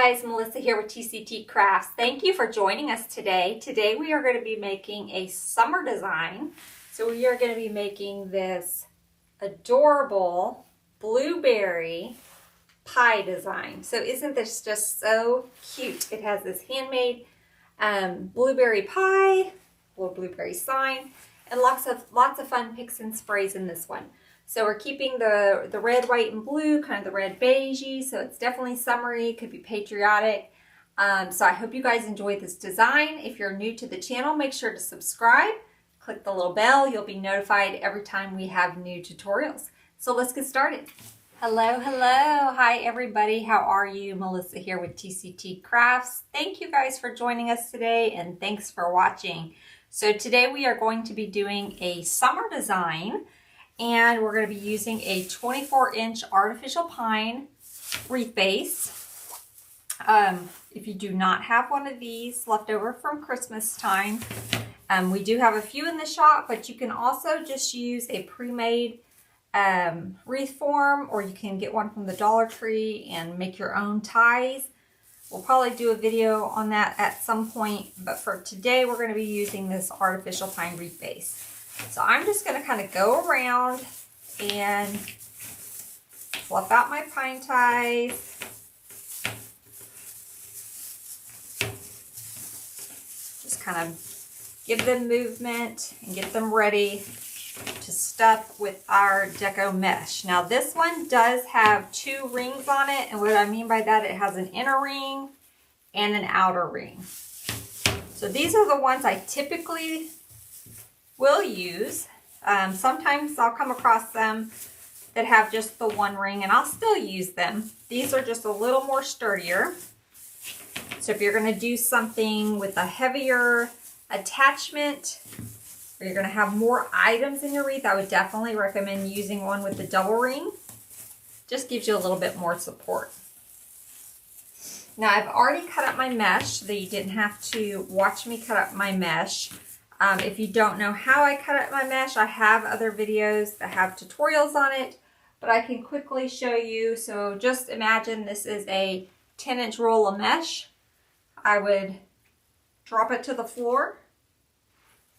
guys, Melissa here with TCT Crafts. Thank you for joining us today. Today we are going to be making a summer design. So we are going to be making this adorable blueberry pie design. So isn't this just so cute? It has this handmade blueberry pie, little blueberry sign, and lots of fun picks and sprays in this one. So we're keeping the red, white, and blue, kind of the red beigey, so it's definitely summery, could be patriotic. So I hope you guys enjoy this design. If you're new to the channel, make sure to subscribe. Click the little bell. You'll be notified every time we have new tutorials. So let's get started. Hello, hello. Hi, everybody. How are you? Melissa here with TCT Crafts. Thank you guys for joining us today, and thanks for watching. So today we are going to be doing a summer design. And we're going to be using a 24-inch artificial pine wreath base. If you do not have one of these left over from Christmas time, we do have a few in the shop, but you can also just use a pre-made wreath form, or you can get one from the Dollar Tree and make your own ties. We'll probably do a video on that at some point, but for today we're going to be using this artificial pine wreath base. So I'm just going to kind of go around and fluff out my pine ties. Just kind of give them movement and get them ready to stuff with our deco mesh. Now this one does have two rings on it, and what I mean by that, it has an inner ring and an outer ring. So these are the ones I typically will use. Sometimes I'll come across them that have just the one ring, and I'll still use them. These are just a little more sturdier. So if you're going to do something with a heavier attachment, or you're going to have more items in your wreath, I would definitely recommend using one with the double ring. Just gives you a little bit more support. Now I've already cut up my mesh so that you didn't have to watch me cut up my mesh. If you don't know how I cut up my mesh, I have other videos that have tutorials on it, but I can quickly show you. So just imagine this is a 10-inch roll of mesh. I would drop it to the floor,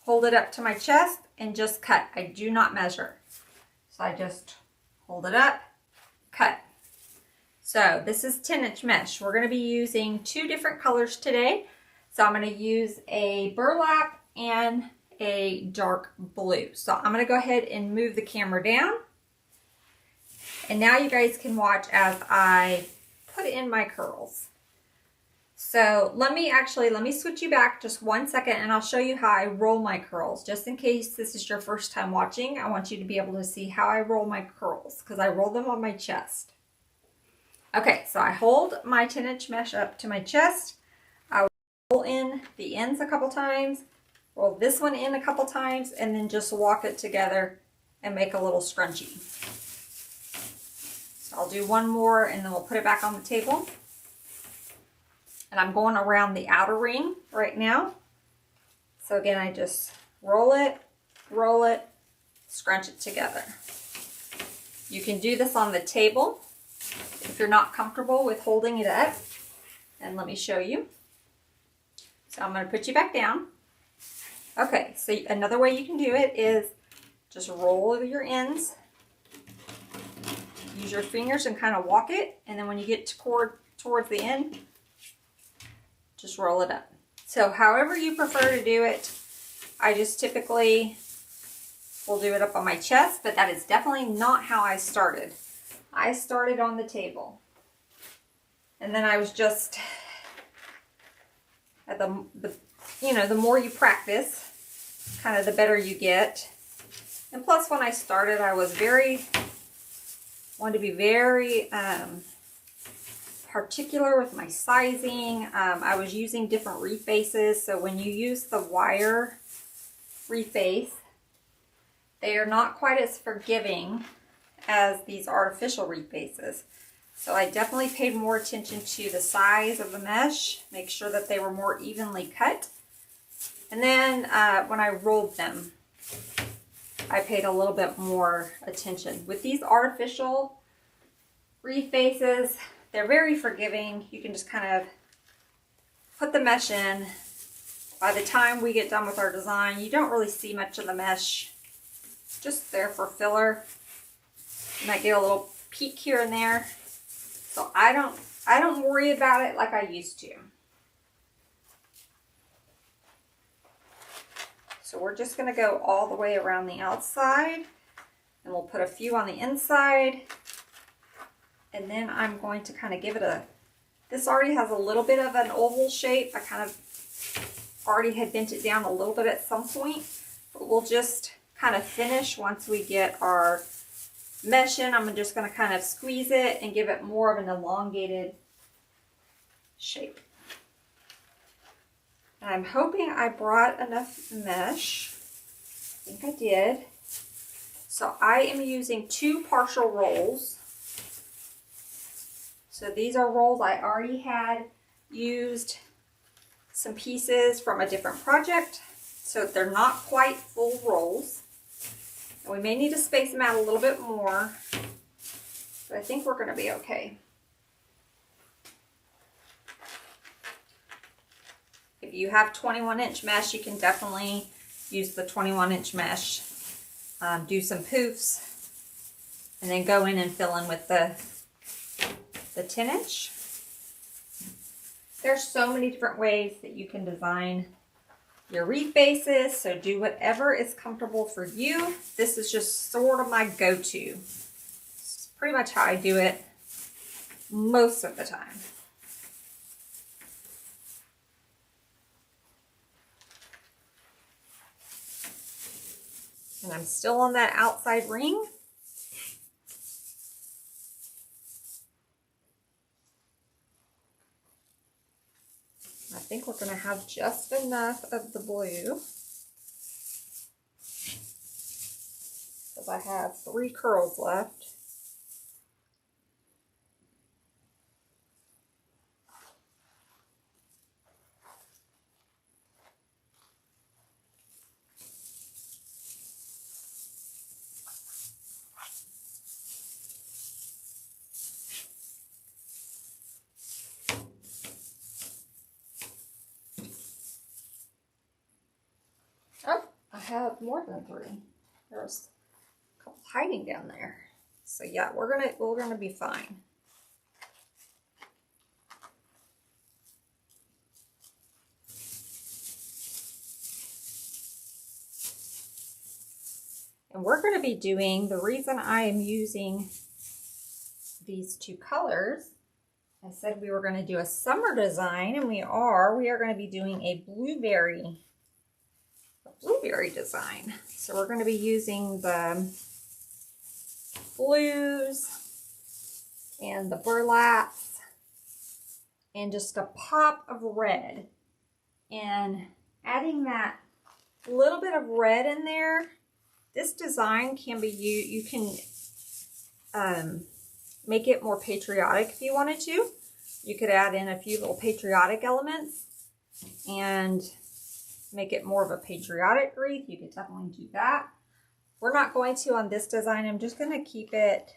hold it up to my chest, and just cut. I do not measure. So I just hold it up, cut. So this is 10-inch mesh. We're going to be using two different colors today. So I'm going to use a burlap and a dark blue. So I'm going to go ahead and move the camera down. And now you guys can watch as I put in my curls. So let me switch you back just 1 second, and I'll show you how I roll my curls. Just in case this is your first time watching, I want you to be able to see how I roll my curls, because I roll them on my chest. Okay, so I hold my 10-inch mesh up to my chest. I roll in the ends a couple times, roll this one in a couple times, and then just walk it together and make a little scrunchie. So I'll do one more, and then we'll put it back on the table. And I'm going around the outer ring right now. So again, I just roll it, scrunch it together. You can do this on the table if you're not comfortable with holding it up. And let me show you. So I'm going to put you back down. Okay, so another way you can do it is just roll your ends. Use your fingers and kind of walk it. And then when you get towards the end, just roll it up. So however you prefer to do it, I just typically will do it up on my chest, but that is definitely not how I started. I started on the table. And then I was just, at the more you practice, kind of the better you get. And plus, when I started, I was wanted to be very particular with my sizing. I was using different wreath bases, so when you use the wire wreath base, they are not quite as forgiving as these artificial wreath bases. So I definitely paid more attention to the size of the mesh, make sure that they were more evenly cut. And then when I rolled them, I paid a little bit more attention. With these artificial wreath bases, they're very forgiving. You can just kind of put the mesh in. By the time we get done with our design, you don't really see much of the mesh. Just there for filler. You might get a little peek here and there. So I don't worry about it like I used to. So we're just going to go all the way around the outside, and we'll put a few on the inside. And then I'm going to kind of give it a, this already has a little bit of an oval shape. I kind of already had bent it down a little bit at some point, but we'll just kind of finish once we get our mesh in. I'm just going to kind of squeeze it and give it more of an elongated shape. And I'm hoping I brought enough mesh. I think I did. So I am using 2 partial rolls. So these are rolls I already had used some pieces from a different project. So they're not quite full rolls. And we may need to space them out a little bit more, but I think we're going to be okay. If you have 21-inch mesh, you can definitely use the 21-inch mesh. Do some poofs, and then go in and fill in with the 10-inch. There's so many different ways that you can design your wreath bases, so do whatever is comfortable for you. This is just sort of my go-to. It's pretty much how I do it most of the time. And I'm still on that outside ring. I think we're going to have just enough of the blue, because I have 3 curls left. Oh, I have more than 3. There's a couple hiding down there. So yeah, we're gonna be fine. And we're going to be doing, the reason I am using these 2 colors, I said we were going to do a summer design, and we are going to be doing a blueberry design. So we're going to be using the blues and the burlaps and just a pop of red, and adding that little bit of red in there. This design can be used, you can make it more patriotic if you wanted to. You could add in a few little patriotic elements and make it more of a patriotic wreath. You could definitely do that. We're not going to on this design. I'm just going to keep it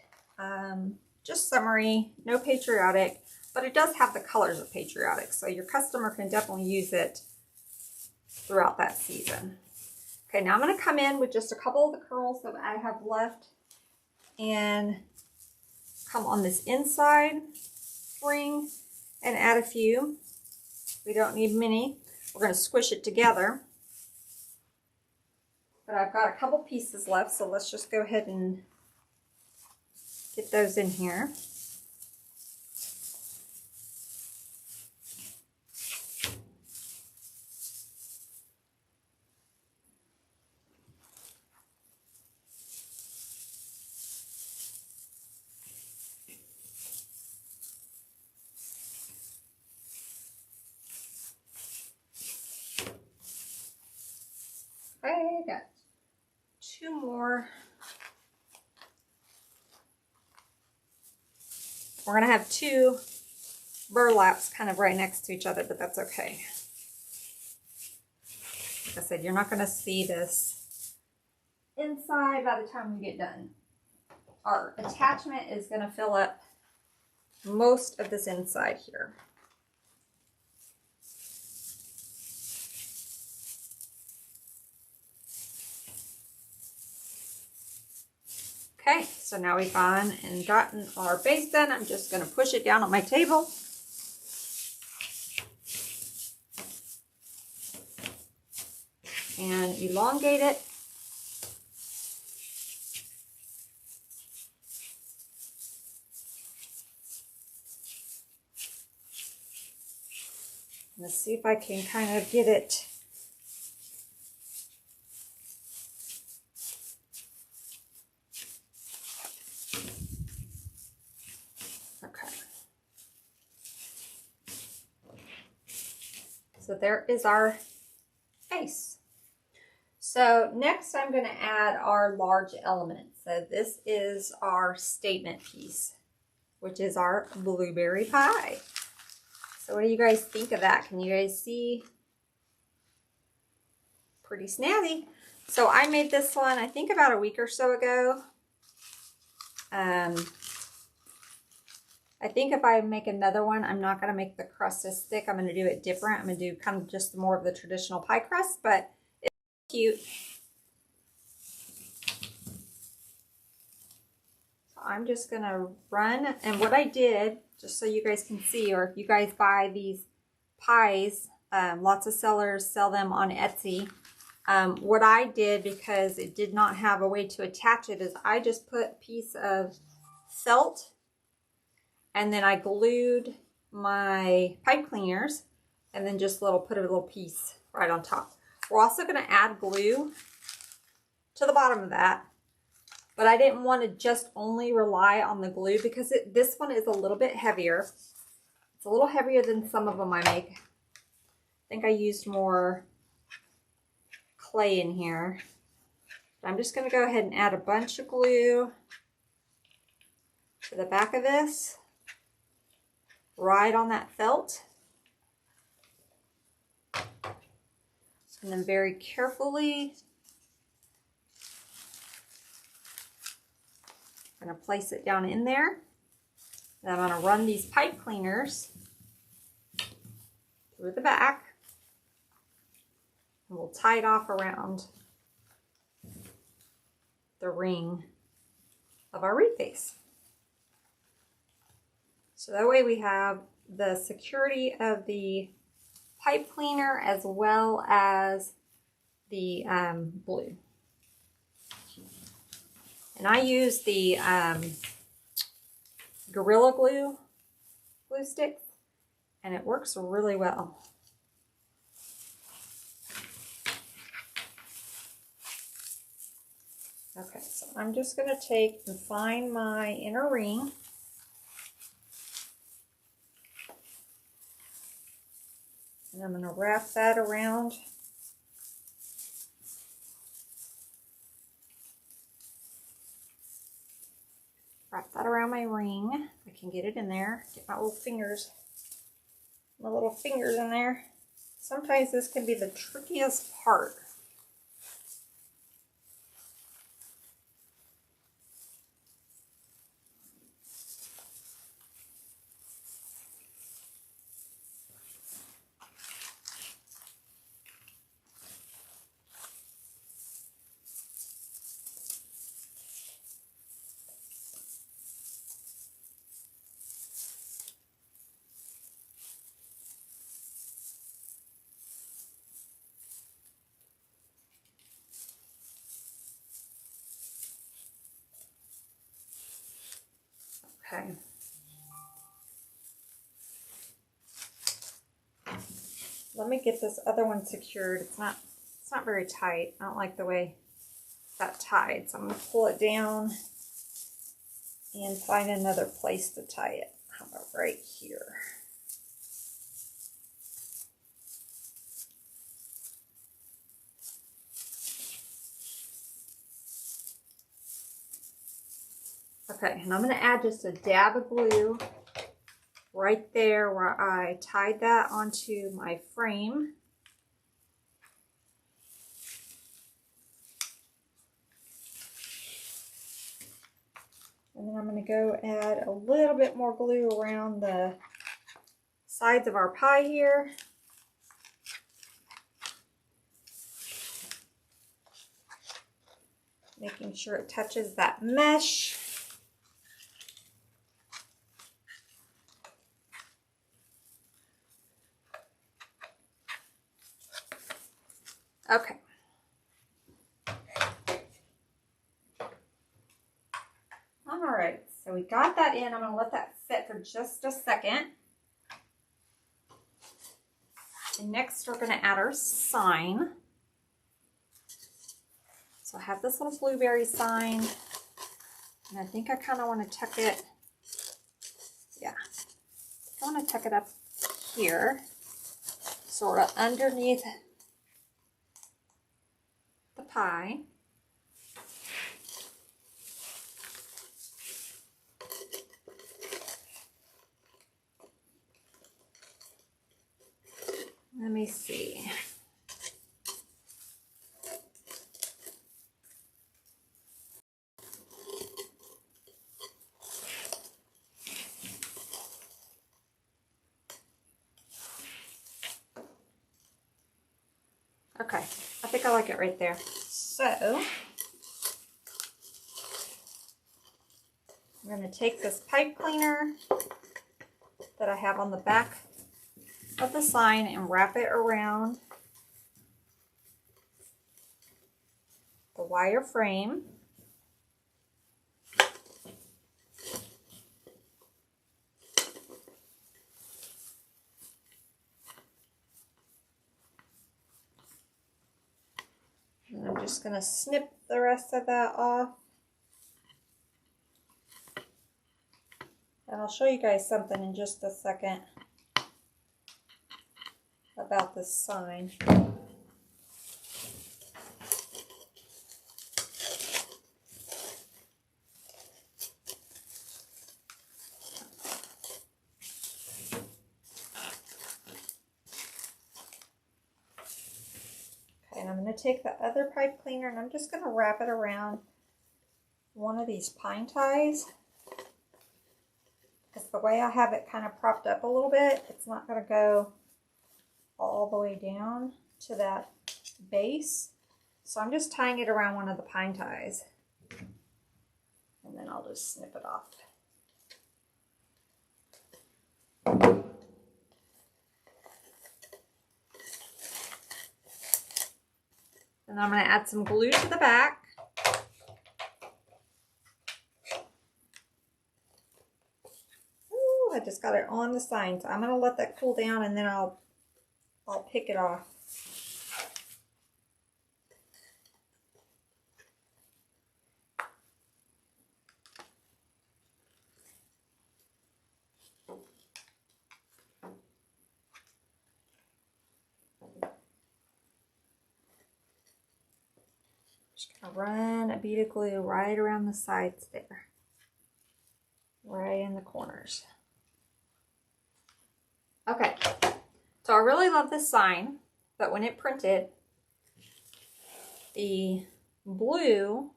just summery, no patriotic, but it does have the colors of patriotic, so your customer can definitely use it throughout that season. Okay, now I'm going to come in with just a couple of the curls that I have left and come on this inside ring and add a few. We don't need many. We're going to squish it together. But I've got a couple pieces left, so let's just go ahead and get those in here. I got 2 more. We're going to have 2 burlaps kind of right next to each other, but that's okay. Like I said, you're not going to see this inside by the time we get done. Our attachment is going to fill up most of this inside here. Okay, so now we've gone and gotten our base done. I'm just going to push it down on my table. And elongate it. Let's see if I can kind of get it. Okay. So there is our base. So next I'm going to add our large element. So this is our statement piece, which is our blueberry pie. So what do you guys think of that? Can you guys see? Pretty snazzy. So I made this one, I think about a week or so ago. I think if I make another one, I'm not going to make the crust as thick. I'm going to do it different. I'm going to do kind of just more of the traditional pie crust, but it's cute. So I'm just going to run. And what I did, just so you guys can see, or if you guys buy these pies, lots of sellers sell them on Etsy. What I did, because it did not have a way to attach it, is I just put a piece of felt and then I glued my pipe cleaners and then just put a little piece right on top. We're also going to add glue to the bottom of that, but I didn't want to just only rely on the glue because this one is a little bit heavier. It's a little heavier than some of them I make. I think I used more clay in here. I'm just going to go ahead and add a bunch of glue to the back of this, right on that felt. And then very carefully, I'm going to place it down in there. And I'm going to run these pipe cleaners through the back. And we'll tie it off around the ring of our wreath base. So that way we have the security of the pipe cleaner as well as the glue. And I use the Gorilla Glue sticks, and it works really well. Okay, so I'm just going to take and find my inner ring. And I'm going to wrap that around. Wrap that around my ring. I can get it in there. Get my little fingers in there. Sometimes this can be the trickiest part. Okay. Let me get this other one secured. It's not very tight. I don't like the way that tied. So I'm going to pull it down and find another place to tie it. How about right here? Okay, and I'm going to add just a dab of glue right there where I tied that onto my frame. And then I'm going to go add a little bit more glue around the sides of our pie here. Making sure it touches that mesh. Okay. All right, so we got that in. I'm going to let that sit for just a second. And next we're going to add our sign. So I have this little blueberry sign, and I think I kind of want to tuck it, yeah, I want to tuck it up here, sort of underneath the pie. Let me see. Okay, I think I like it right there. So, I'm going to take this pipe cleaner that I have on the back of the sign and wrap it around the wire frame. And I'm just going to snip the rest of that off. And I'll show you guys something in just a second about this sign. And I'm going to take the other pipe cleaner and I'm just going to wrap it around one of these pine ties. Because the way I have it kind of propped up a little bit, it's not going to go all the way down to that base. So I'm just tying it around one of the pine ties. And then I'll just snip it off. And I'm going to add some glue to the back. Ooh, I just got it on the sign. So I'm going to let that cool down and then I'll pick it off. Just gonna run a bead of glue right around the sides there, right in the corners. Okay, so I really love this sign, but when it printed, the blue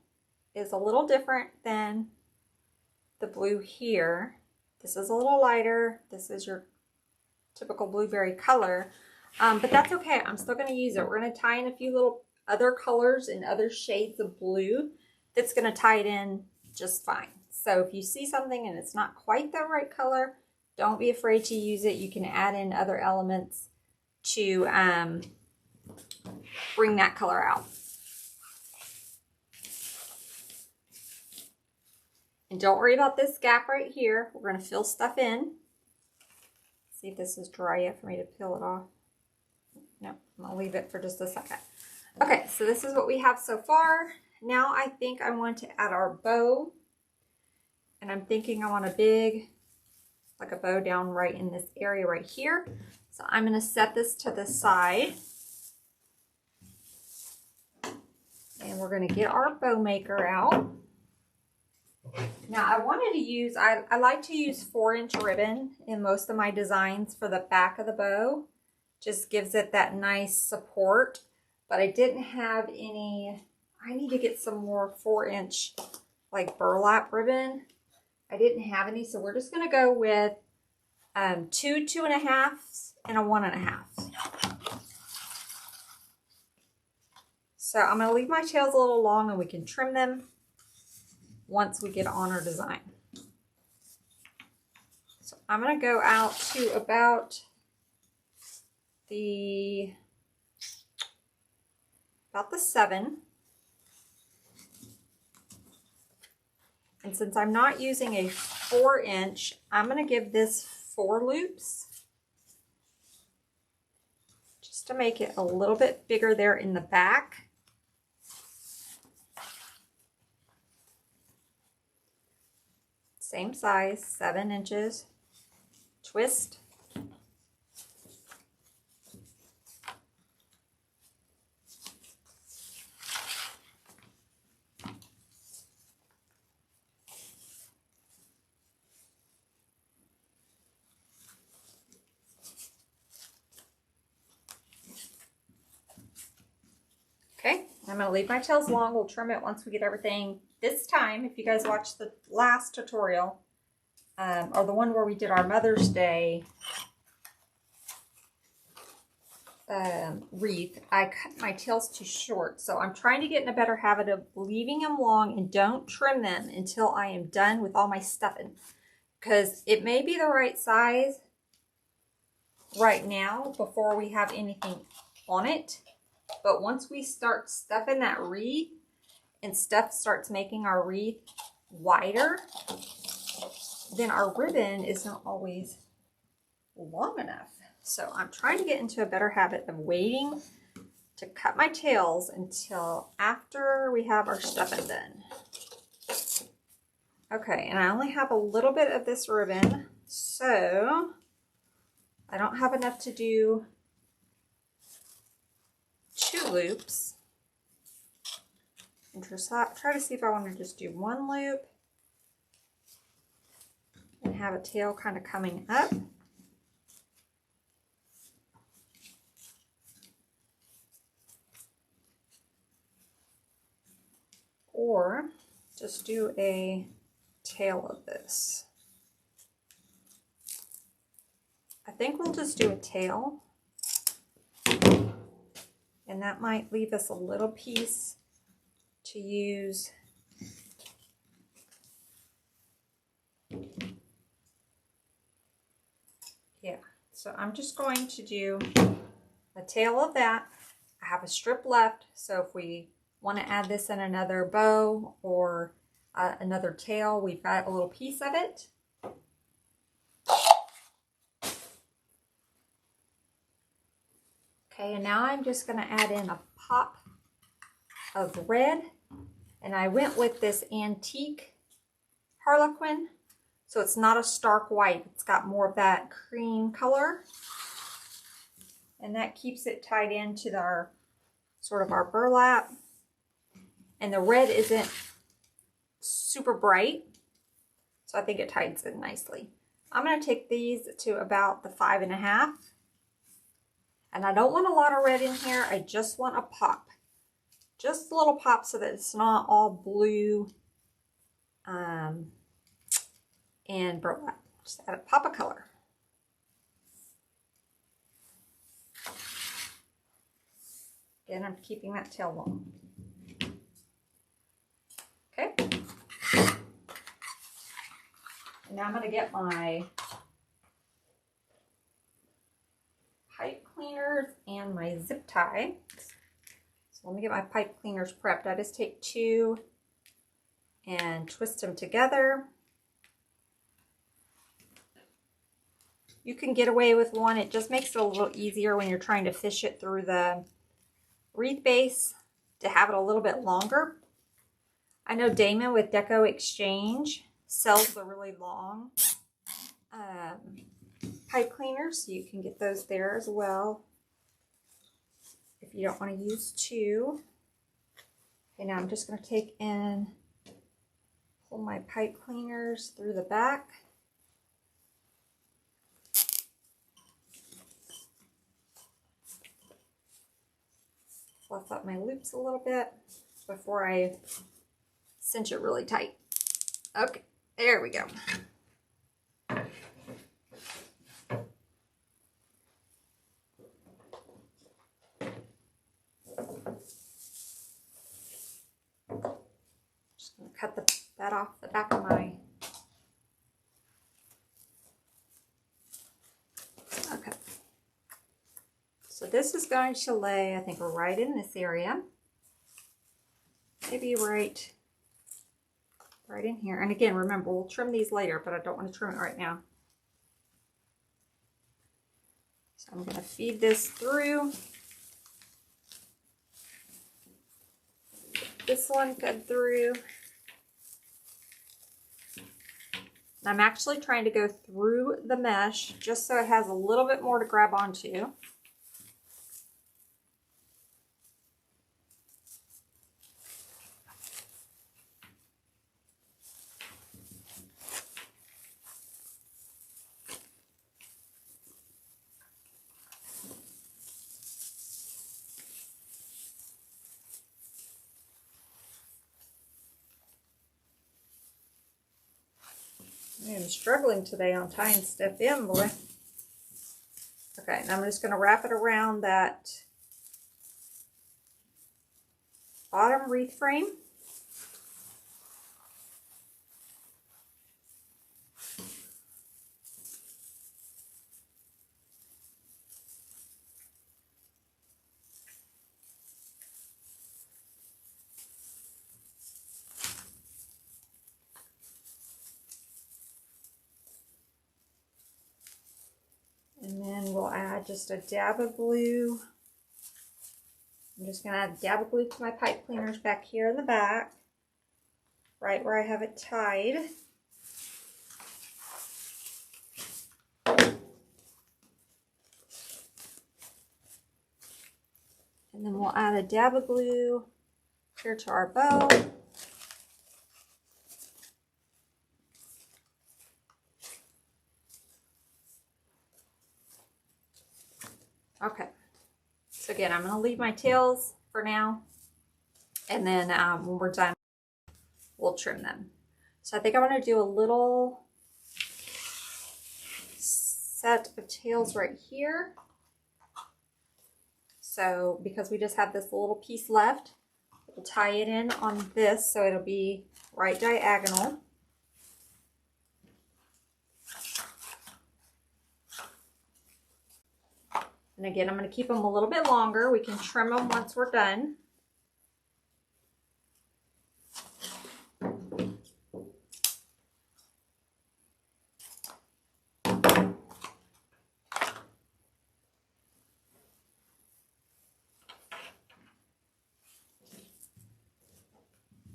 is a little different than the blue here. This is a little lighter. This is your typical blueberry color, but that's okay. I'm still going to use it. We're going to tie in a few little other colors and other shades of blue that's going to tie it in just fine. So if you see something and it's not quite the right color, don't be afraid to use it. You can add in other elements to bring that color out. And don't worry about this gap right here. We're going to fill stuff in. See if this is dry yet for me to peel it off. No, I'm going to leave it for just a second. Okay, so this is what we have so far. Now I think I want to add our bow. And I'm thinking I want a big, like a bow down right in this area right here. So I'm going to set this to the side. And we're going to get our bow maker out. Now I wanted to use, I like to use 4-inch ribbon in most of my designs for the back of the bow. Just gives it that nice support. But I didn't have any, I need to get some more 4-inch like burlap ribbon. I didn't have any, so we're just gonna go with 2 2.5s, and a 1.5. So I'm gonna leave my tails a little long and we can trim them once we get on our design. So I'm gonna go out to about the 7. And since I'm not using a 4-inch, I'm going to give this 4 loops just to make it a little bit bigger there in the back. Same size, 7 inches. Twist. Okay, I'm going to leave my tails long. We'll trim it once we get everything. This time, if you guys watched the last tutorial, or the one where we did our Mother's Day wreath, I cut my tails too short. So I'm trying to get in a better habit of leaving them long and don't trim them until I am done with all my stuffing. Because it may be the right size right now before we have anything on it. But once we start stuffing that wreath and stuff starts making our wreath wider, then our ribbon isn't always long enough. So I'm trying to get into a better habit of waiting to cut my tails until after we have our stuffing done. Okay, and I only have a little bit of this ribbon, so I don't have enough to do 2 loops. And try to see if I want to just do 1 loop and have a tail kind of coming up. Or just do a tail of this. I think we'll just do a tail. And that might leave us a little piece to use yeah. So I'm just going to do a tail of that. I have a strip left, so if we want to add this in another bow or another tail, we've got a little piece of it. Okay, and now I'm just going to add in a pop of red, and I went with this antique Harlequin, so it's not a stark white. It's got more of that cream color, and that keeps it tied into our sort of our burlap. And the red isn't super bright, so I think it ties in nicely. I'm going to take these to about the 5.5. And I don't want a lot of red in here. I just want a pop. Just a little pop so that it's not all blue and burlap. Just add a pop of color. Again, I'm keeping that tail long. Okay. And now I'm going to get my pipe cleaners and my zip tie. So let me get my pipe cleaners prepped. I just take 2 and twist them together. You can get away with 1. It just makes it a little easier when you're trying to fish it through the wreath base to have it a little bit longer. I know Damon with Deco Exchange sells the really long pipe cleaners, so you can get those there as well if you don't want to use 2. Okay, now I'm just going to take and pull my pipe cleaners through the back. Fluff up my loops a little bit before I cinch it really tight. Okay, There we go. Just gonna cut that off the back of my. Okay. So this is going to lay, I think, right in this area. Maybe right in here. And again, remember, we'll trim these later, but I don't want to trim it right now. So I'm going to feed this through. This one fed through. And I'm actually trying to go through the mesh just so it has a little bit more to grab onto. I'm struggling today on tying stuff in, boy. Okay, and I'm just going to wrap it around that bottom wreath frame. And then we'll add just a dab of glue. I'm just going to add a dab of glue to my pipe cleaners back here in the back, right where I have it tied. And then we'll add a dab of glue here to our bow. Okay, so again, I'm going to leave my tails for now, and then when we're done, we'll trim them. So I think I'm going to do a little set of tails right here. So because we just have this little piece left, we'll tie it in on this so it'll be right diagonal. And again, I'm going to keep them a little bit longer. We can trim them once we're done.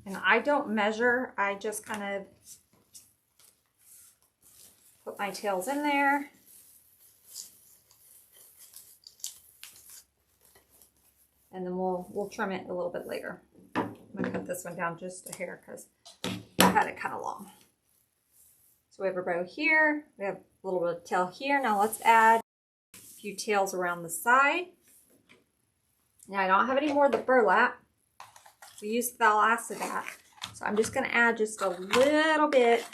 And I don't measure, I just kind of put my tails in there. And then we'll trim it a little bit later. I'm gonna cut this one down just a hair because I had it kind of long. So we have a bow here, we have a little bit of tail here. Now let's add a few tails around the side. Now I don't have any more of the burlap. We used the last of that. So I'm just gonna add just a little bit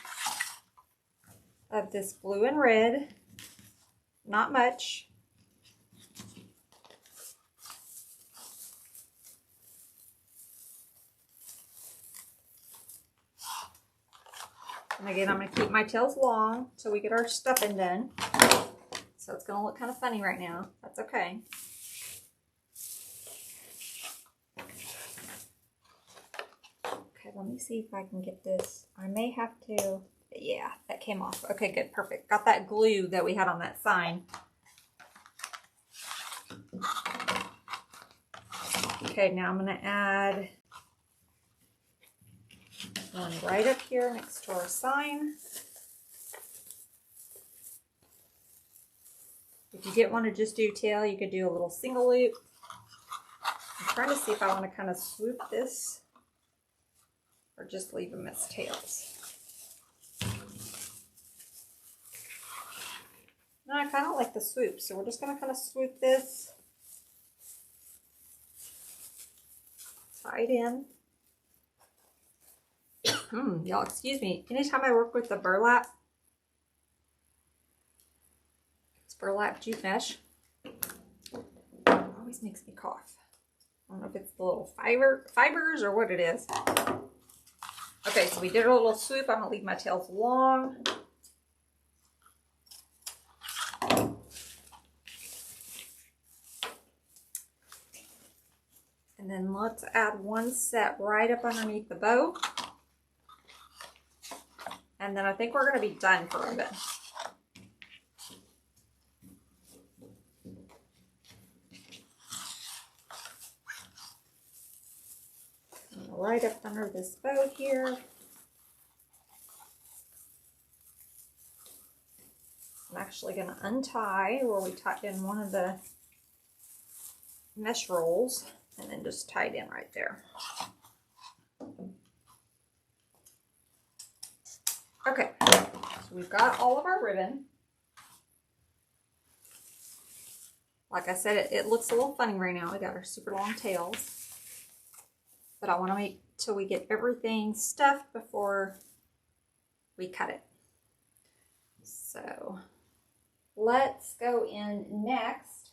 of this blue and red, not much. And again, I'm going to keep my tails long till we get our stuffing done. So it's going to look kind of funny right now. That's okay. Okay, let me see if I can get this. I may have to. Yeah, that came off. Okay, good. Perfect. Got that glue that we had on that sign. Okay, now I'm going to add one right up here next to our sign. If you didn't want to just do tail, you could do a little single loop. I'm trying to see if I want to kind of swoop this or just leave them as tails. No, I kind of like the swoop, so we're just going to kind of swoop this, tie it in. Y'all excuse me. Anytime I work with the burlap, it's burlap jute mesh, it always makes me cough. I don't know if it's the little fibers or what it is. Okay, so we did a little swoop. I'm gonna leave my tails long. And then let's add one set right up underneath the bow. And then I think we're gonna be done for ribbon. Right up under this bow here. I'm actually going to untie where we tied in one of the mesh rolls and then just tie it in right there. Okay, so we've got all of our ribbon. Like I said, it looks a little funny right now. We got our super long tails. But I want to wait till we get everything stuffed before we cut it. So let's go in next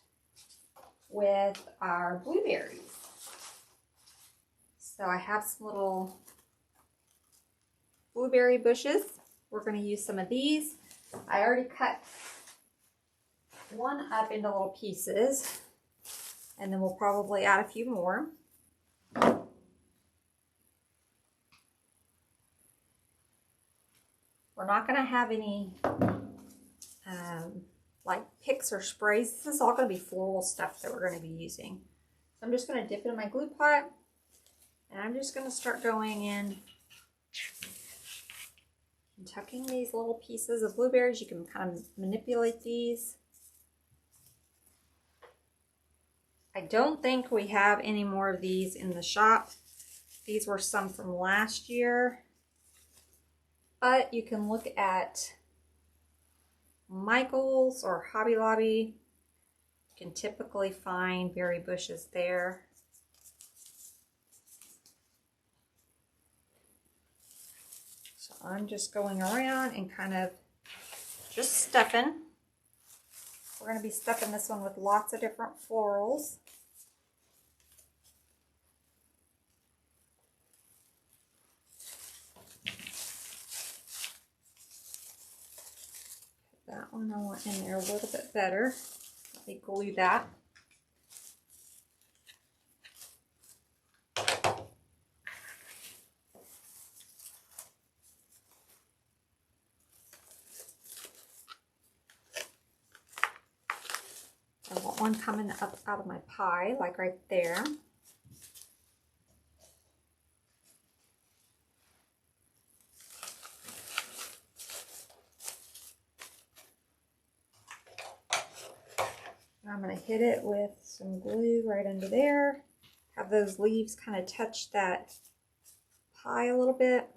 with our blueberries. So I have some little blueberry bushes. We're going to use some of these. I already cut one up into little pieces, and then we'll probably add a few more. We're not going to have any like picks or sprays. This is all going to be floral stuff that we're going to be using. So I'm just going to dip it in my glue pot, and I'm just going to start going in and tucking these little pieces of blueberries. You can kind of manipulate these. I don't think we have any more of these in the shop. These were some from last year. But you can look at Michael's or Hobby Lobby. You can typically find berry bushes there. So I'm just going around and kind of just stuffing. We're going to be stuffing this one with lots of different florals. That one I want in there a little bit better. Let me glue that. I want one coming up out of my pie, like right there. I'm going to hit it with some glue right under there. Have those leaves kind of touch that pie a little bit.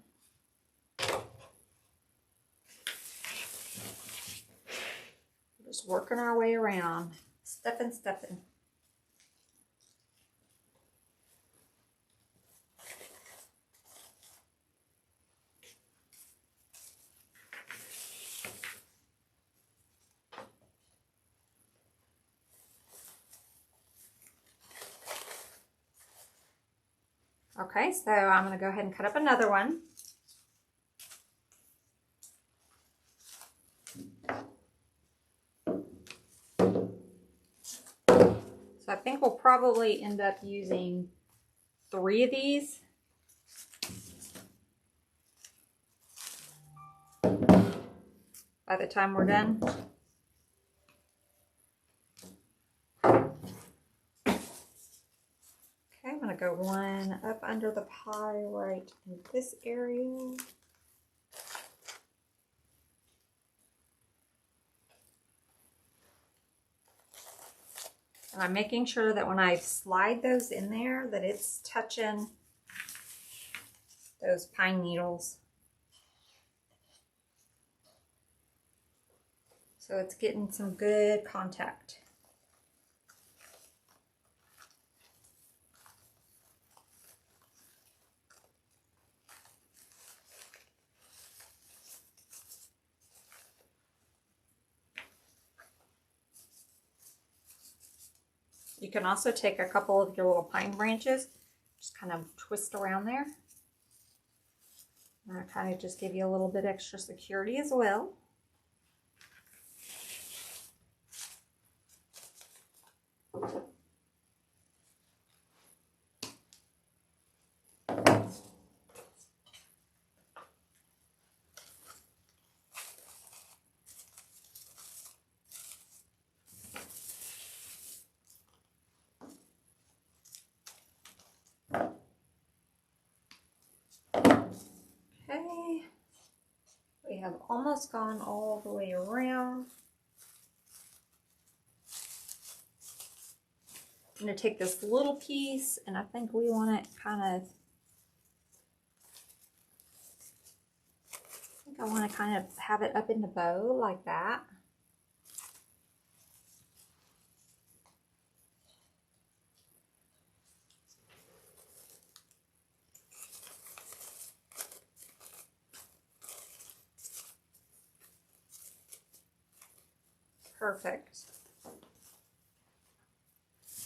Just working our way around. Stuffing. Okay, so I'm going to go ahead and cut up another one. So I think we'll probably end up using 3 of these. By the time we're done. I'm going to go one up under the pie right in this area. And I'm making sure that when I slide those in there that it's touching those pine needles. So it's getting some good contact. You can also take a couple of your little pine branches, just kind of twist around there. And that'll kind of just give you a little bit extra security as well. Okay, we have almost gone all the way around. I'm going to take this little piece, and I think we want it kind of, I want to kind of have it up in the bow like that. Perfect.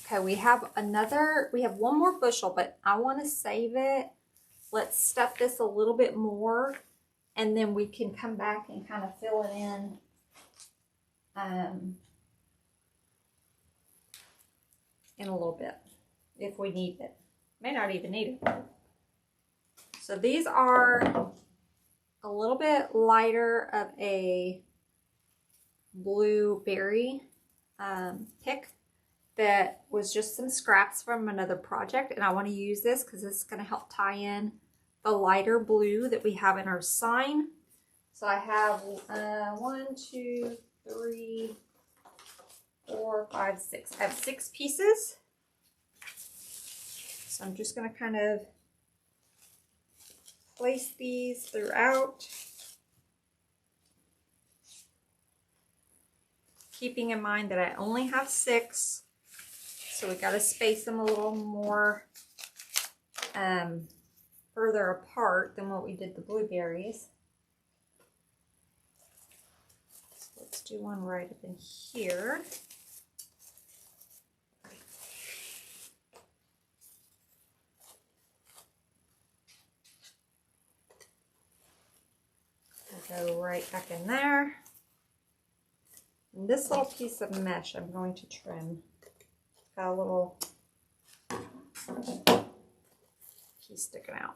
Okay, we have one more bushel, but I want to save it. Let's stuff this a little bit more, and then we can come back and kind of fill it in. In a little bit, if we need it. May not even need it. So these are a little bit lighter of a blueberry pick that was just some scraps from another project, and I want to use this because this is going to help tie in the lighter blue that we have in our sign. So I have 1, 2, 3, 4, 5, 6. I have 6 pieces. So I'm just going to kind of place these throughout, keeping in mind that I only have 6, so we got to space them a little more further apart than what we did the blueberries. So let's do one right up in here. I'll go right back in there. And this little piece of mesh I'm going to trim. Got a little piece sticking out.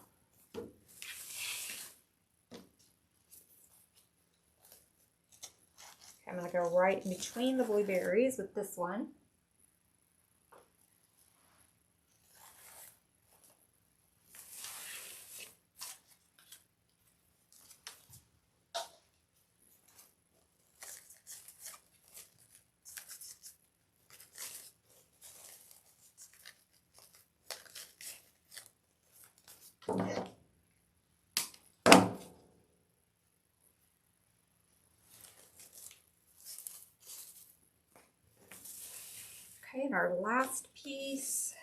Okay, I'm going to go right in between the blueberries with this one. Okay, and our last piece.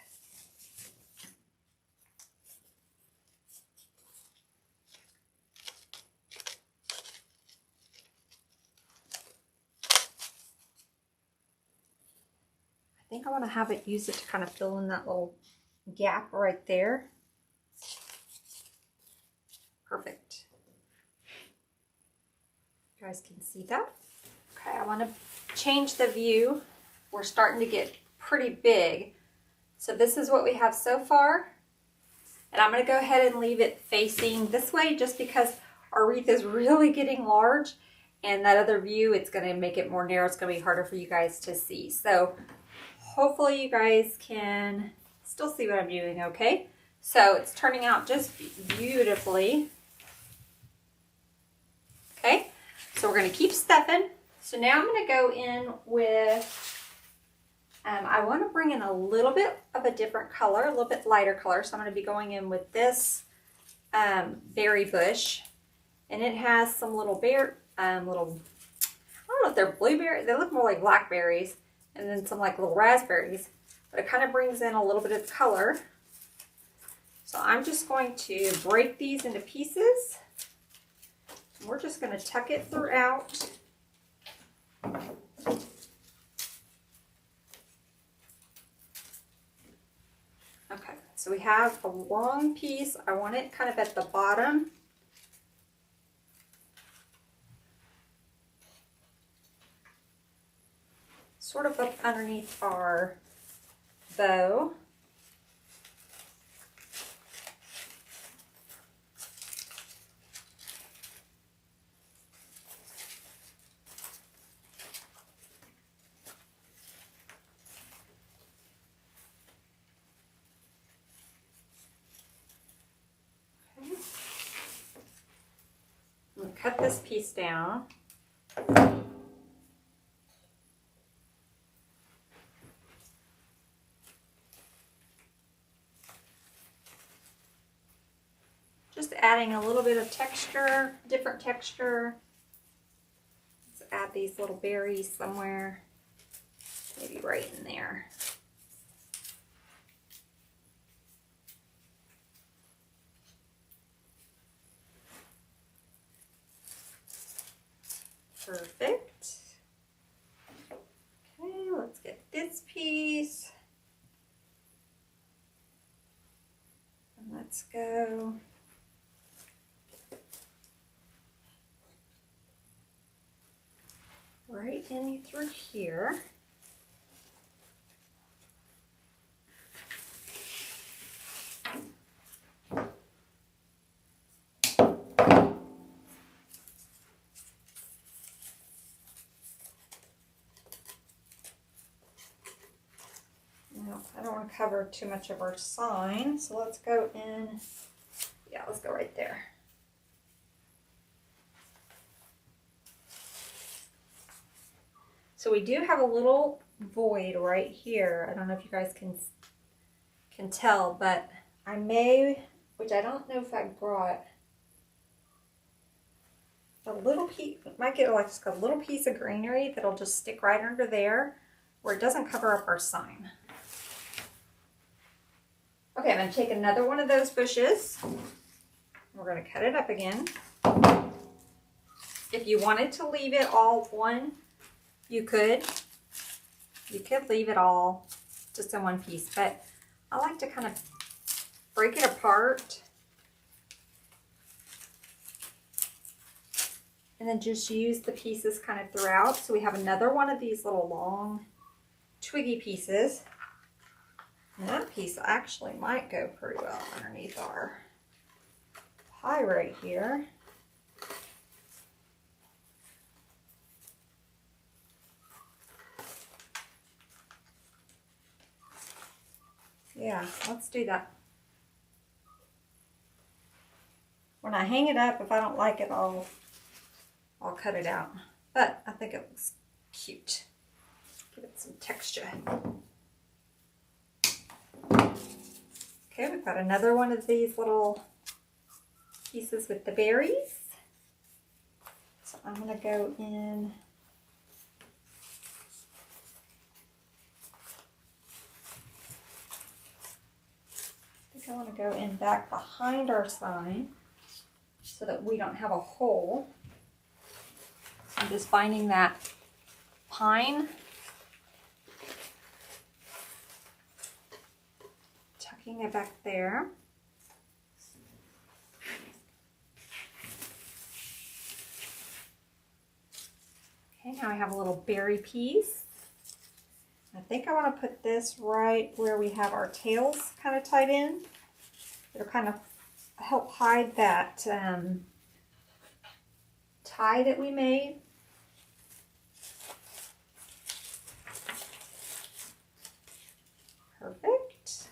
I think I want to use it to kind of fill in that little gap right there. Perfect. You guys can see that. Okay, I want to change the view. We're starting to get pretty big. So this is what we have so far. And I'm going to go ahead and leave it facing this way just because our wreath is really getting large. And that other view, it's going to make it more narrow. It's going to be harder for you guys to see. So hopefully you guys can still see what I'm doing, okay? So it's turning out just beautifully. Okay, so we're going to keep stuffing. So now I'm going to go in with, I want to bring in a little bit of a different color, a little bit lighter color. So I'm going to be going in with this berry bush. And it has some little I don't know if they're blueberries. They look more like blackberries. And then some like little raspberries. But it kind of brings in a little bit of color. So I'm just going to break these into pieces. We're just going to tuck it throughout. So we have a long piece. I want it kind of at the bottom. Sort of up underneath our bow. I'm going to cut this piece down. Just adding a little bit of texture, different texture. Let's add these little berries somewhere, maybe right in there. Perfect. Okay, let's get this piece. And let's go. Right in through here. Now, I don't want to cover too much of our sign, so let's go in. Yeah, let's go right there. So we do have a little void right here. I don't know if you guys can tell, but I may, which I don't know if I brought, a little piece, might get like just a little piece of greenery that'll just stick right under there where it doesn't cover up our sign. Okay, I'm going to take another one of those bushes. We're going to cut it up again. If you wanted to leave it all one, you could leave it all just in one piece, but I like to kind of break it apart and then just use the pieces kind of throughout. So we have another one of these little long twiggy pieces. And that piece actually might go pretty well underneath our pie right here. Yeah, let's do that. When I hang it up, if I don't like it, I'll cut it out. But I think it looks cute. Give it some texture. Okay, we've got another one of these little pieces with the berries. So I'm going to go in. I want to go in back behind our sign so that we don't have a hole. I'm just finding that pine, tucking it back there. Okay, now I have a little berry piece. I think I want to put this right where we have our tails kind of tied in. It'll kind of help hide that tie that we made. Perfect.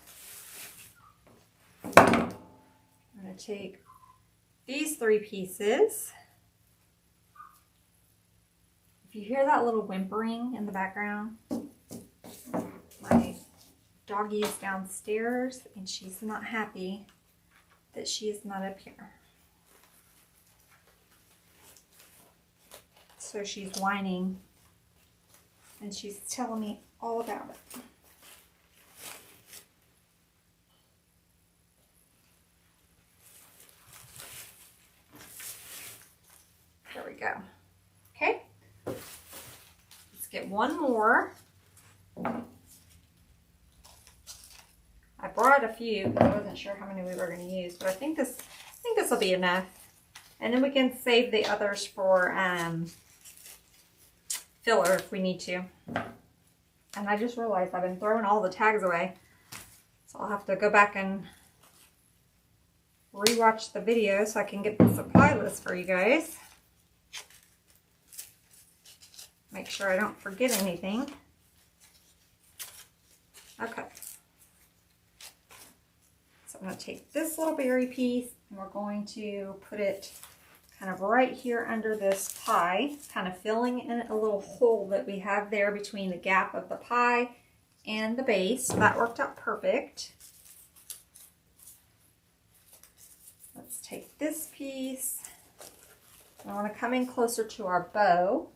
I'm going to take these three pieces. If you hear that little whimpering in the background, my doggie is downstairs and she's not happy that she is not up here. So she's whining and she's telling me all about it. There we go. Okay, let's get one more. I brought quite a few because I wasn't sure how many we were going to use, but I think this will be enough. And then we can save the others for filler if we need to. And I just realized I've been throwing all the tags away, so I'll have to go back and rewatch the video so I can get the supply list for you guys. Make sure I don't forget anything. Okay. So I'm going to take this little berry piece and we're going to put it kind of right here under this pie, kind of filling in a little hole that we have there between the gap of the pie and the base. So that worked out perfect. Let's take this piece. I want to come in closer to our bow.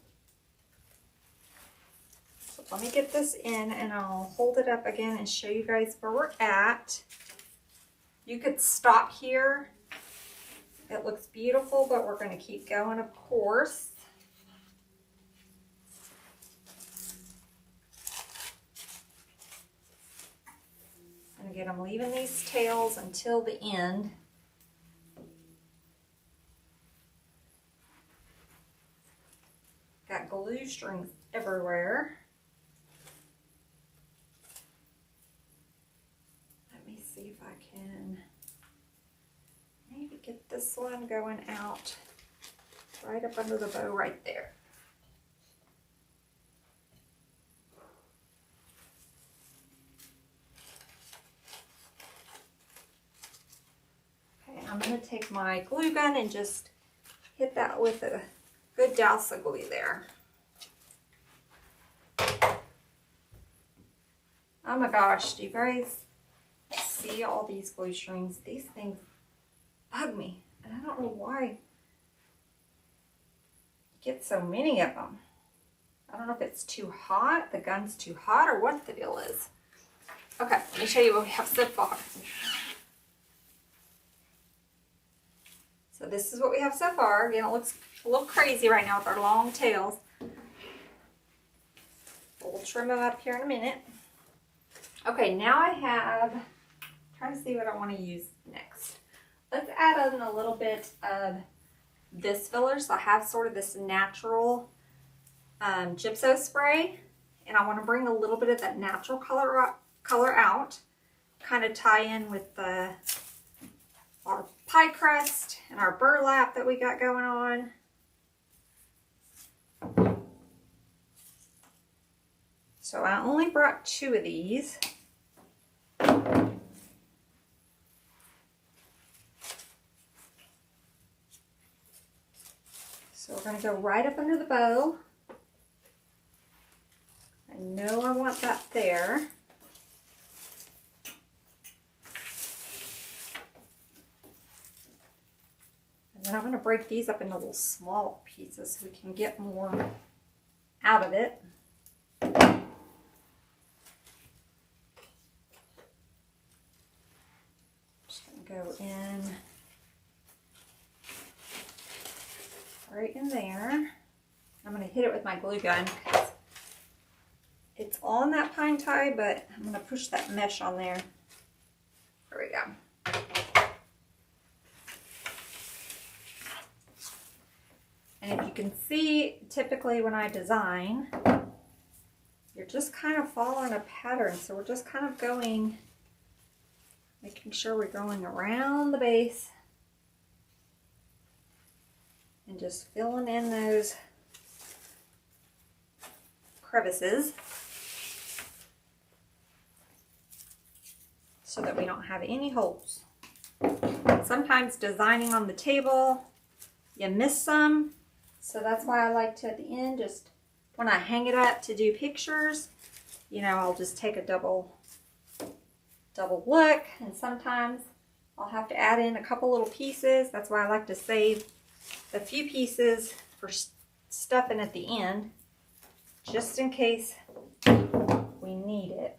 So let me get this in and I'll hold it up again and show you guys where we're at. You could stop here. It looks beautiful, but we're going to keep going, of course. And again, I'm leaving these tails until the end. Got glue strings everywhere. Let me see if I can maybe get this one going out right up under the bow right there. Okay, I'm going to take my glue gun and just hit that with a good douse of glue there. Oh my gosh, do you guys see all these glue strings? These things bug me, and I don't know why you get so many of them. I don't know if it's too hot, the gun's too hot, or what the deal is. Okay, let me show you what we have so far. So this is what we have so far. Again, it looks a little crazy right now with our long tails. We'll trim them up here in a minute. Okay, now I have, trying to see what I want to use next. Let's add in a little bit of this filler. So I have sort of this natural gypso spray, and I want to bring a little bit of that natural color out, kind of tie in with our pie crust and our burlap that we got going on. So I only brought 2 of these. So we're going to go right up under the bow. I know I want that there. And then I'm going to break these up into little small pieces so we can get more out of it. Just going to go in right in there. I'm going to hit it with my glue gun because it's on that pine tie, but I'm going to push that mesh on there. There we go. And if you can see, typically when I design, you're just kind of following a pattern. So we're just kind of going, making sure we're going around the base and just filling in those crevices so that we don't have any holes. Sometimes designing on the table, you miss some. So that's why I like to, at the end, just when I hang it up to do pictures, you know, I'll just take a double look, and sometimes I'll have to add in a couple little pieces. That's why I like to save a few pieces for stuffing at the end, just in case we need it.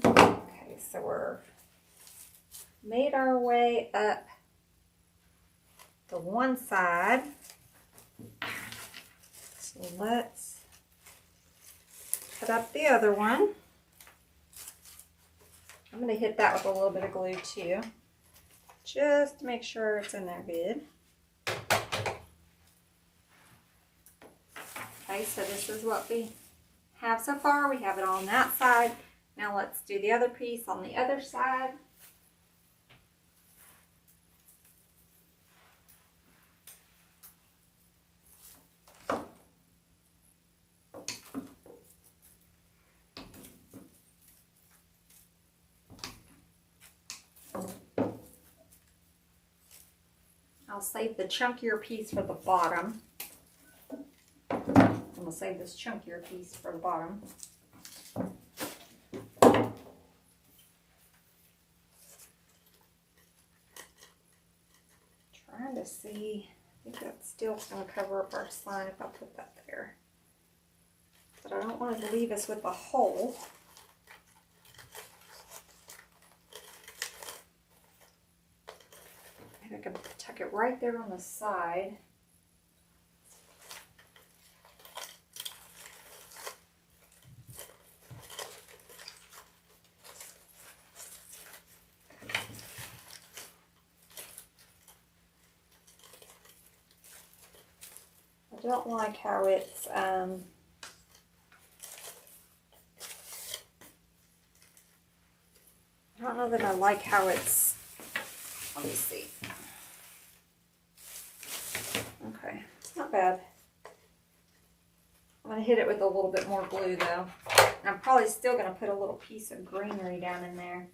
Okay, so we're made our way up the one side. let's cut up the other one. I'm going to hit that with a little bit of glue too, just to make sure it's in there good. Okay, so this is what we have so far. We have it on that side. Now let's do the other piece on the other side. I'll save the chunkier piece for the bottom. I'm going to save this chunkier piece for the bottom. Trying to see, I think that's still going to cover up our sign if I put that there. But I don't want to leave us with a hole. Maybe I can tuck it right there on the side. I don't like how it's, I don't know that I like how it's, let me see. Okay, it's not bad. I'm going to hit it with a little bit more glue though. And I'm probably still going to put a little piece of greenery down in there.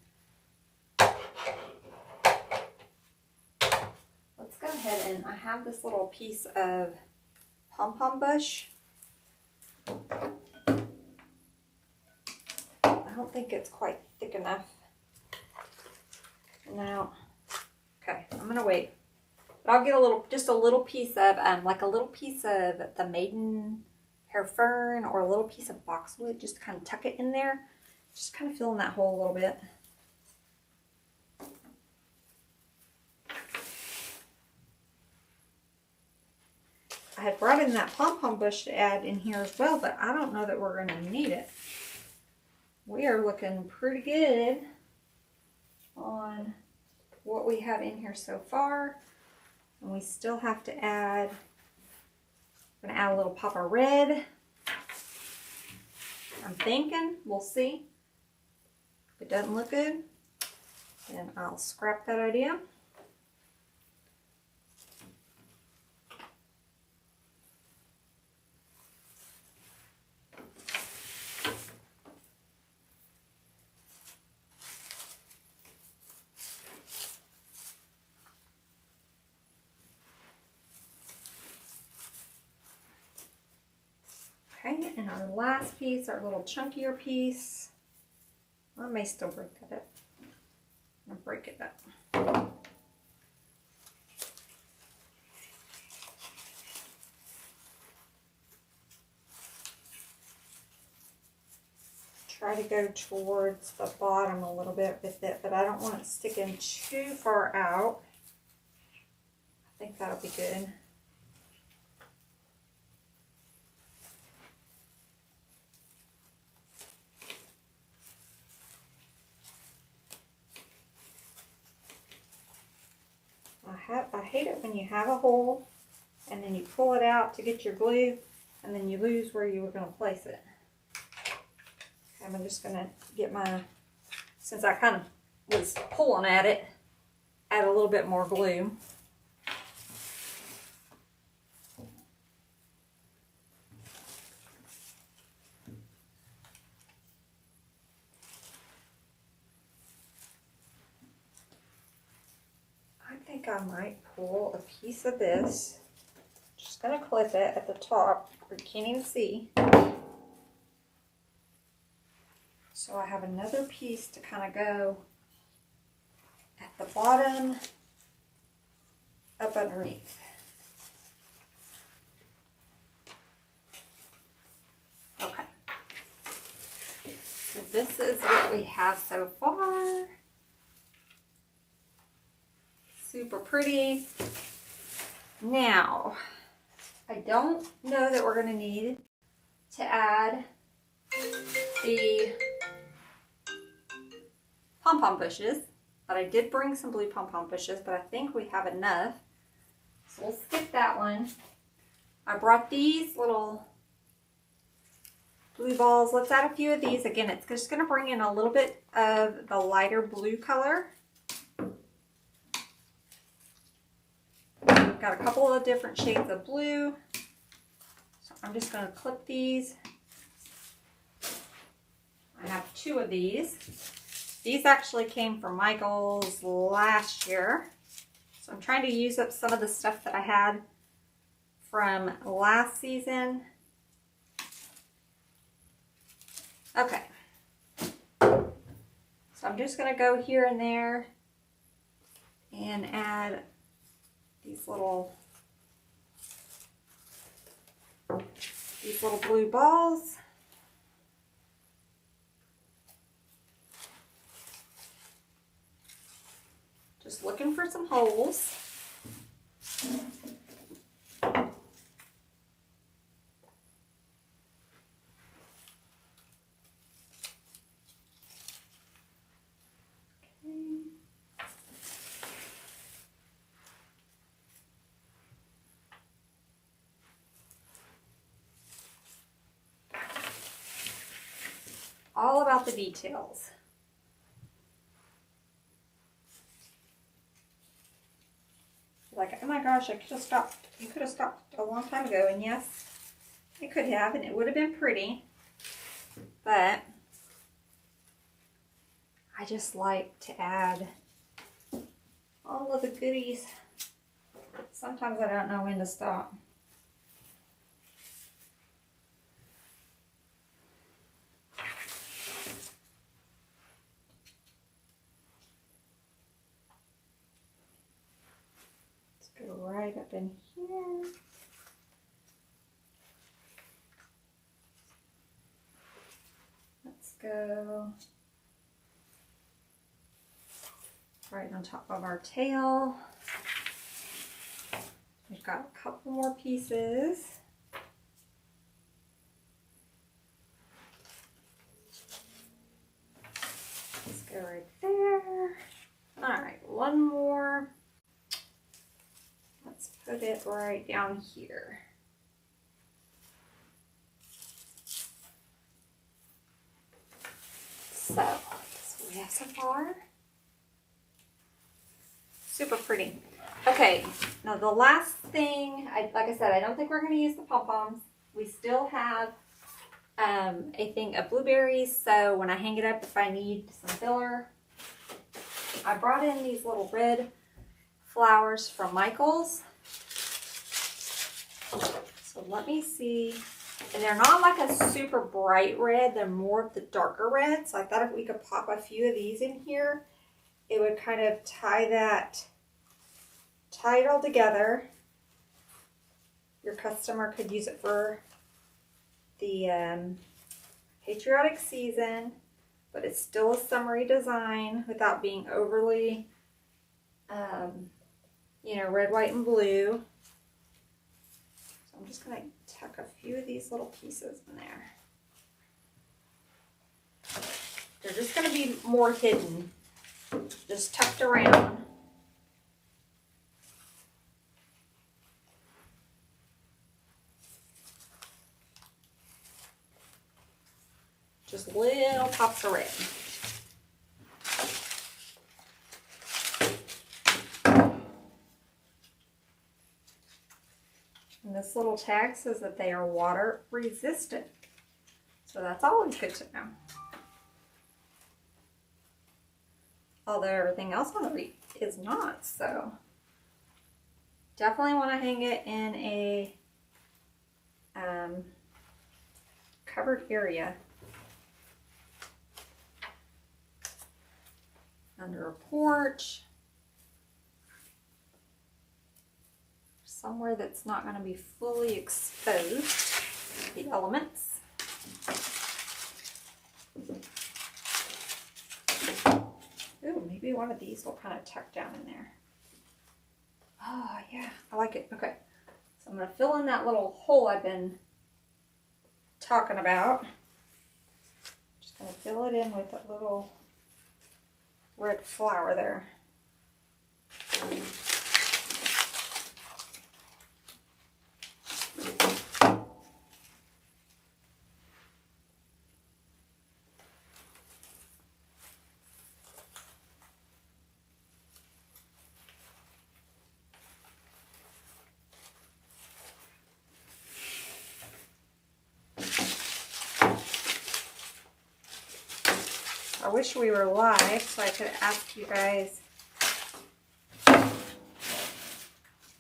Let's go ahead and I have this little piece of pom-pom bush. I don't think it's quite thick enough. Now, okay, I'm gonna wait. But I'll get a little, just a little piece of, like a little piece of the maiden hair fern or a little piece of boxwood, just to kind of tuck it in there. Just kind of fill in that hole a little bit. I had brought in that pom-pom bush to add in here as well, but I don't know that we're going to need it. We are looking pretty good on what we have in here so far. And we still have to add, I'm going to add a little pop of red. I'm thinking, we'll see. If it doesn't look good, then I'll scrap that idea. Okay, and our last piece, our little chunkier piece, I may still break that up. I'm gonna break it up. Try to go towards the bottom a little bit with it, but I don't want it sticking too far out. I think that'll be good. I hate it when you have a hole and then you pull it out to get your glue and then you lose where you were going to place it. Okay, I'm just going to get my, since I kind of was pulling at it, add a little bit more glue. I think I might pull a piece of this. Just going to clip it at the top where you can't even see. So I have another piece to kind of go at the bottom up underneath. Okay. So this is what we have so far. Super pretty. Now, I don't know that we're going to need to add the pom-pom bushes, but I did bring some blue pom-pom bushes, but I think we have enough. So we'll skip that one. I brought these little blue balls. Let's add a few of these. Again, it's just going to bring in a little bit of the lighter blue color. Got a couple of different shades of blue. So I'm just going to clip these. I have 2 of these. These actually came from Michael's last year. So I'm trying to use up some of the stuff that I had from last season. Okay. So I'm just going to go here and there and add these little blue balls. Just looking for some holes. All about the details. Like, oh my gosh, I could have stopped. You could have stopped a long time ago, and yes, it could have, and it would have been pretty. But I just like to add all of the goodies. Sometimes I don't know when to stop. Right up in here. Let's go right on top of our tail. We've got a couple more pieces. Let's go right there. All right, one more. Let's put it right down here. So, that's what we have so far. Super pretty. Okay, now the last thing, like I said, I don't think we're going to use the pom-poms. We still have a thing of blueberries, so when I hang it up, if I need some filler, I brought in these little red flowers from Michael's. So let me see. And they're not like a super bright red. They're more of the darker red. So I thought if we could pop a few of these in here, it would kind of tie it all together. Your customer could use it for the Patriotic season, but it's still a summery design without being overly you know, red, white, and blue. So I'm just going to tuck a few of these little pieces in there. They're just going to be more hidden, just tucked around. Just little pops of red. And this little tag says that they are water resistant. So that's always good to know. Although everything else on the wreath is not, so definitely want to hang it in a covered area. Under a porch. Somewhere that's not going to be fully exposed to the elements. Ooh, maybe one of these will kind of tuck down in there. Oh, yeah, I like it. Okay, so So I'm going to fill in that little hole I've been talking about. Just going to fill it in with that little red flower there. I wish we were live so I could ask you guys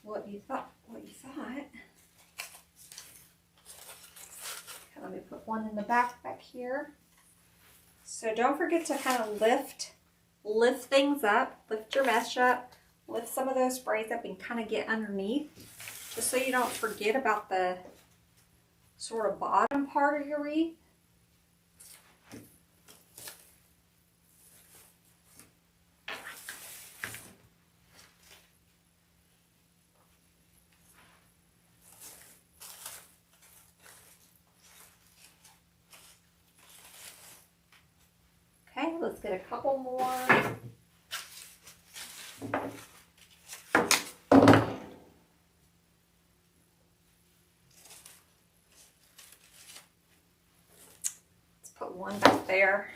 what you thought. Okay, let me put one in the back here. So don't forget to kind of lift things up, lift your mesh up, lift some of those sprays up and kind of get underneath, just so you don't forget about the sort of bottom part of your wreath. Okay, let's get a couple more. Let's put one back there.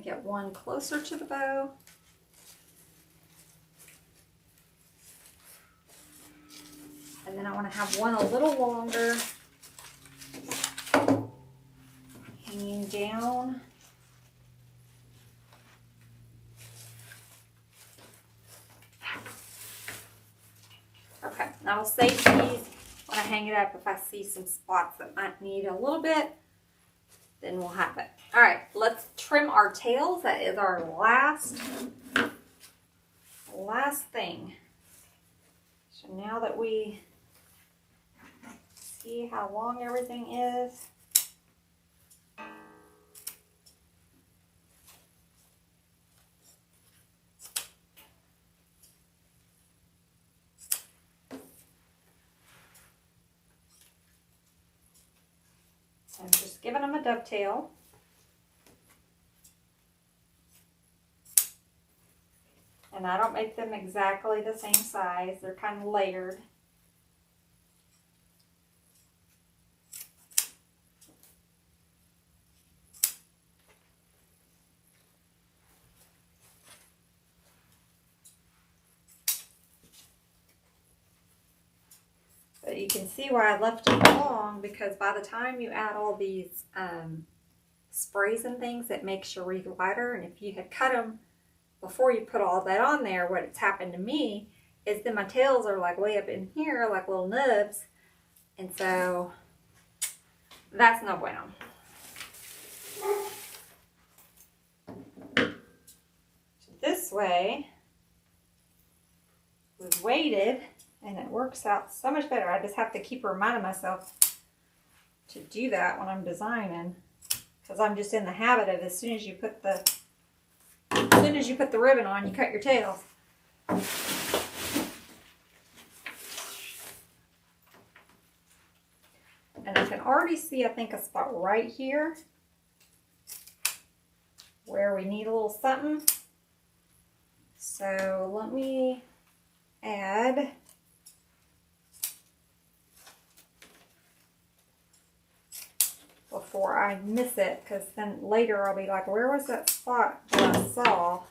Get one closer to the bow. And then I want to have one a little longer, hanging down. Okay, now I'll save these when I hang it up. If I see some spots that might need a little bit, then we'll have it. All right, let's trim our tails. That is our last thing. So now that we see how long everything is, I'm just giving them a dovetail. And I don't make them exactly the same size. They're kind of layered. But you can see why I left them long, because by the time you add all these sprays and things, it makes your wreath wider. And if you had cut them before you put all that on there, what's happened to me is that my tails are like way up in here, like little nubs. And so that's no bueno. So this way, we've waited, and it works out so much better. I just have to keep reminding myself to do that when I'm designing, because I'm just in the habit of as soon as you put the ribbon on, you cut your tails. And I can already see, I think, a spot right here where we need a little something. So let me add before I miss it, because then later I'll be like, where was that spot that I saw?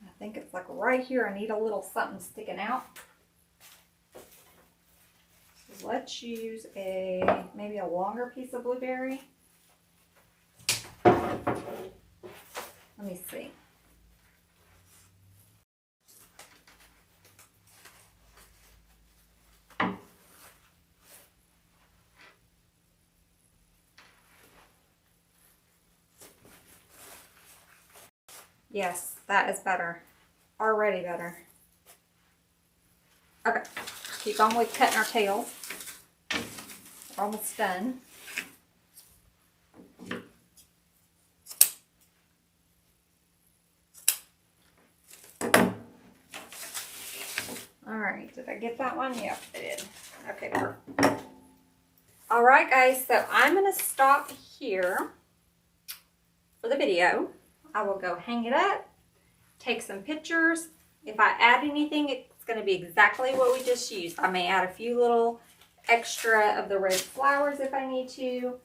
I think it's like right here. I need a little something sticking out. So let's use maybe a longer piece of blueberry. Let me see. Yes, that is better. already better. Okay, keep on with cutting our tails. We're almost done. All right, did I get that one? Yep, I did. Okay, perfect. All right, guys, so I'm gonna stop here for the video. I will go hang it up, take some pictures. If I add anything, it's gonna be exactly what we just used. I may add a few little extra of the red flowers if I need to.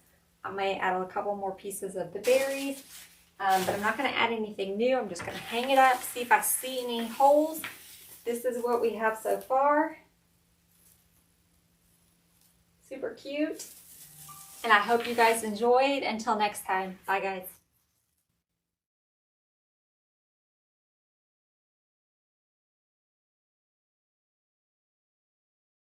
I may add a couple more pieces of the berries, but I'm not gonna add anything new. I'm just gonna hang it up, see if I see any holes. This is what we have so far. Super cute. And I hope you guys enjoyed. Until next time, bye guys.